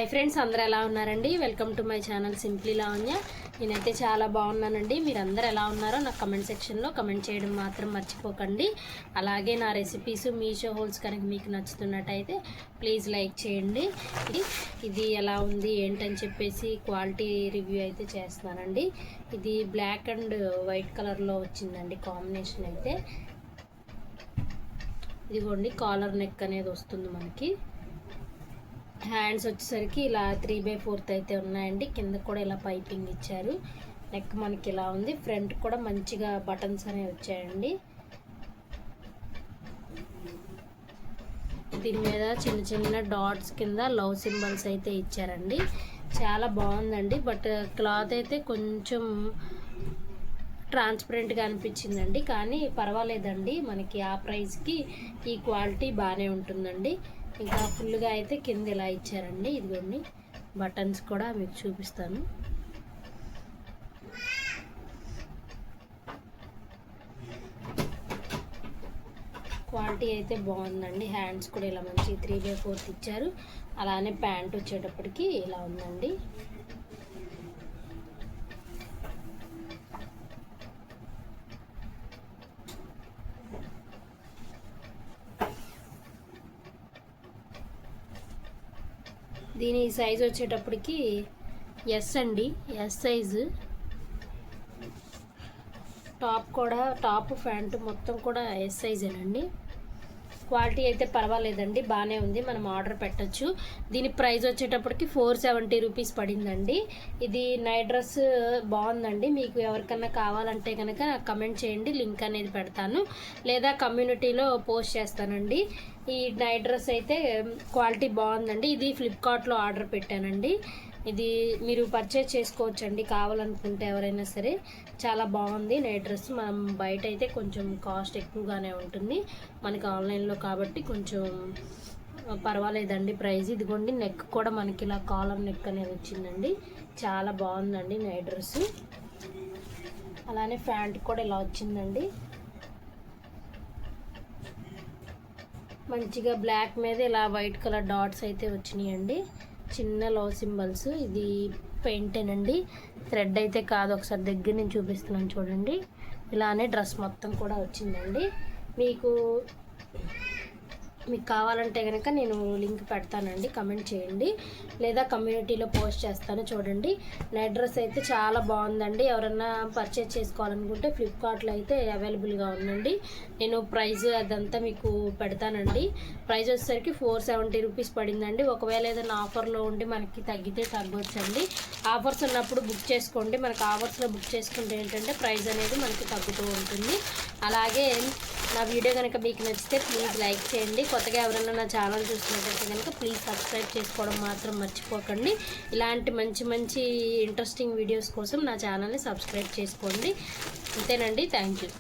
Hi friends, అందరూ ఎలా ఉన్నారండి? Welcome to my channel simply Lavanya. నేనైతే చాలా బాగున్నానండి. మీరు అందరూ ఎలా ఉన్నారో నాకు కమెంట్ సెక్షన్లో కమెంట్ చేయడం మాత్రం మర్చిపోకండి. అలాగే నా రెసిపీస్ మీషో హోల్స్ కనుక మీకు నచ్చుతున్నట్టయితే ప్లీజ్ లైక్ చేయండి. ఇది ఎలా ఉంది ఏంటని చెప్పేసి క్వాలిటీ రివ్యూ అయితే చేస్తున్నానండి. ఇది బ్లాక్ అండ్ వైట్ కలర్లో వచ్చిందండి కాంబినేషన్ అయితే. ఇదిగోండి కాలర్ నెక్ అనేది వస్తుంది మనకి. హ్యాండ్స్ వచ్చేసరికి ఇలా 3/4 అయితే ఉన్నాయండి. కింద కూడా ఇలా పైపింగ్ ఇచ్చారు. నెక్ మనకి ఇలా ఉంది. ఫ్రంట్ కూడా మంచిగా బటన్స్ అనేవి వచ్చాయండి. దీని మీద చిన్న చిన్న డాట్స్ కింద లవ్ సింబల్స్ అయితే ఇచ్చారండి. చాలా బాగుందండి. బట్ క్లాత్ అయితే కొంచెం ట్రాన్స్పరెంట్గా అనిపించిందండి. కానీ పర్వాలేదండి, మనకి ఆ ప్రైస్కి ఈ క్వాలిటీ బాగానే ఉంటుందండి. ఇంకా ఫుల్గా అయితే కింద ఇలా ఇచ్చారండి. ఇదిగోండి బటన్స్ కూడా మీకు చూపిస్తాను. క్వాలిటీ అయితే బాగుందండి. హ్యాండ్స్ కూడా ఇలా మంచి 3/4 ఇచ్చారు. అలానే ప్యాంట్ వచ్చేటప్పటికి ఇలా ఉందండి. దీని సైజు వచ్చేటప్పటికి ఎస్ అండి, ఎస్ సైజు. టాప్ ప్యాంటు మొత్తం కూడా ఎస్ సైజేనండి. క్వాలిటీ అయితే పర్వాలేదండి, బాగానే ఉంది. మనం ఆర్డర్ పెట్టచ్చు. దీని ప్రైస్ వచ్చేటప్పటికి 470 రూపీస్ పడిందండి. ఇది నైట్ డ్రెస్ బాగుందండి. మీకు ఎవరికన్నా కావాలంటే కనుక నాకు కమెంట్ చేయండి, లింక్ అనేది పెడతాను, లేదా కమ్యూనిటీలో పోస్ట్ చేస్తానండి. ఈ నైట్ డ్రెస్ అయితే క్వాలిటీ బాగుందండి. ఇది ఫ్లిప్కార్ట్లో ఆర్డర్ పెట్టానండి. ఇది మీరు పర్చేజ్ చేసుకోవచ్చండి కావాలనుకుంటే ఎవరైనా సరే. చాలా బాగుంది నైట్ డ్రెస్. మనం బయట అయితే కొంచెం కాస్ట్ ఎక్కువగానే ఉంటుంది, మనకి ఆన్లైన్లో కాబట్టి కొంచెం పర్వాలేదండి ప్రైస్. ఇదిగోండి నెక్ కూడా మనకి ఇలా కాలర్ నెక్ అనేది వచ్చిందండి. చాలా బాగుందండి నైట్ డ్రెస్. అలానే ప్యాంట్ కూడా ఇలా వచ్చిందండి. మంచిగా బ్లాక్ మీద ఇలా వైట్ కలర్ డాట్స్ అయితే వచ్చినాయండి. చిన్న లవ్ సింబల్స్. ఇది పెయింటేనండి, థ్రెడ్ అయితే కాదు. ఒకసారి దగ్గర నుంచి చూపిస్తున్నాను చూడండి. ఇలానే డ్రెస్ మొత్తం కూడా వచ్చిందండి. మీకు కావాలంటే కనుక నేను లింక్ పెడతానండి, కమెంట్ చేయండి, లేదా కమ్యూనిటీలో పోస్ట్ చేస్తాను. చూడండి నైట్ డ్రెస్ అయితే చాలా బాగుందండి. ఎవరన్నా పర్చేజ్ చేసుకోవాలనుకుంటే ఫ్లిప్కార్ట్లో అయితే అవైలబుల్గా ఉందండి. నేను ప్రైస్ అదంతా మీకు పెడతానండి. ప్రైస్ వచ్చేసరికి 470 రూపీస్ పడిందండి. ఒకవేళ ఏదైనా ఆఫర్లో ఉండి మనకి తగ్గితే తగ్గొచ్చండి. ఆఫర్స్ ఉన్నప్పుడు బుక్ చేసుకోండి. మనకు ఆఫర్స్లో బుక్ చేసుకుంటే ఏంటంటే ప్రైస్ అనేది మనకి తగ్గుతూ ఉంటుంది. అలాగే నా వీడియో కనుక మీకు నచ్చితే ప్లీజ్ లైక్ చేయండి. కొత్తగా ఎవరైనా నా ఛానల్ చూసినట్లయితే కనుక ప్లీజ్ సబ్స్క్రైబ్ చేసుకోవడం మాత్రం మర్చిపోకండి. ఇలాంటి మంచి ఇంట్రెస్టింగ్ వీడియోస్ కోసం నా ఛానల్ని సబ్స్క్రైబ్ చేసుకోండి. అంతేనండి. Thank you.